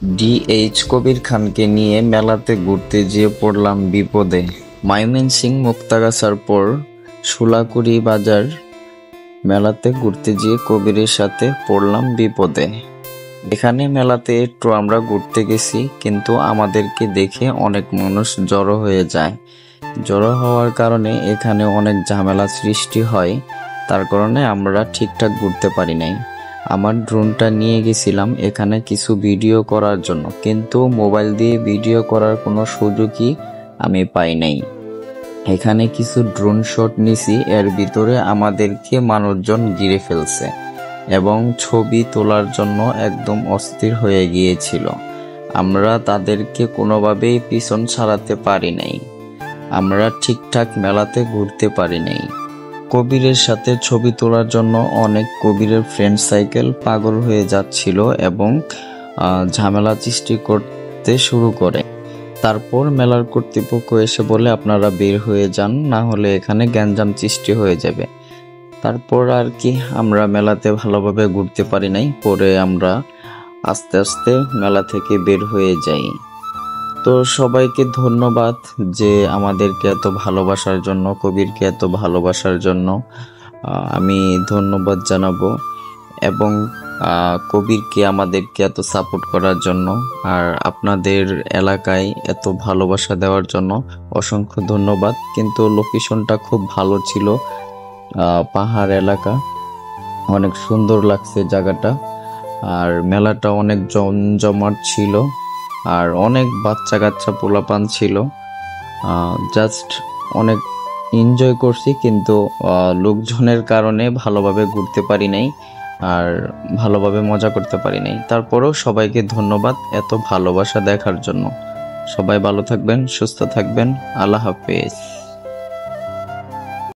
DH কবির খানকে নিয়ে মেলাতে ঘুরতে যেয়ে পড়লাম বিপদে। ময়মনসিংহ মুক্তাগাছার পর শুলাকুড়ি বাজার মেলাতে ঘুরতে যেয়ে কবিরের সাথে পড়লাম বিপদে। এখানে মেলাতে একটু আমরা ঘুরতে গেছি, কিন্তু আমাদেরকে দেখে অনেক মানুষ জড়ো হয়ে যায়। জড়ো হওয়ার কারণে এখানে অনেক ঝামেলা সৃষ্টি হয়, তার কারণে আমরা ঠিকঠাক ঘুরতে পারি নাই। আমার ড্রোনটা নিয়ে গেছিলাম এখানে কিছু ভিডিও করার জন্য, কিন্তু মোবাইল দিয়ে ভিডিও করার কোনো সুযোগই আমি পাই নাই। এখানে কিছু ড্রোন শট নিছি, এর ভিতরে আমাদেরকে মানুষজন ঘিরে ফেলছে এবং ছবি তোলার জন্য একদম অস্থির হয়ে গিয়েছিল। আমরা তাদেরকে কোনোভাবেই পিছন ছাড়াতে পারি নাই। আমরা ঠিকঠাক মেলাতে ঘুরতে পারি নাই। কবিরের সাথে ছবি তোলার জন্য অনেক কবিরের ফ্রেন্ড সাইকেল পাগল হয়ে যাচ্ছিল এবং ঝামেলা সৃষ্টি করতে শুরু করে। তারপর মেলার কর্তৃপক্ষ এসে বলে, আপনারা বের হয়ে যান, না হলে এখানে গ্যাঞ্জাম সৃষ্টি হয়ে যাবে। তারপর আর কি, আমরা মেলাতে ভালোভাবে ঘুরতে পারি নাই। পরে আমরা আস্তে আস্তে মেলা থেকে বের হয়ে যাই। তো সবাইকে ধন্যবাদ যে আমাদেরকে এত ভালোবাসার জন্য, কবিরকে এত ভালোবাসার জন্য আমি ধন্যবাদ জানাবো, এবং কবিরকে আমাদেরকে এত সাপোর্ট করার জন্য আর আপনাদের এলাকায় এত ভালোবাসা দেওয়ার জন্য অসংখ্য ধন্যবাদ। কিন্তু লোকেশনটা খুব ভালো ছিল, পাহাড় এলাকা, অনেক সুন্দর লাগছে জায়গাটা। আর মেলাটা অনেক জমজমাট ছিল, আর অনেক বাচ্চা কাচ্চা পোলাপান ছিল। জাস্ট অনেক এনজয় করছি, কিন্তু লোকজনের কারণে ভালোভাবে ঘুরতে পারি নাই আর ভালোভাবে মজা করতে পারি নাই। তারপরেও সবাইকে ধন্যবাদ এত ভালোবাসা দেখার জন্য। সবাই ভালো থাকবেন, সুস্থ থাকবেন। আল্লাহ হাফেজ।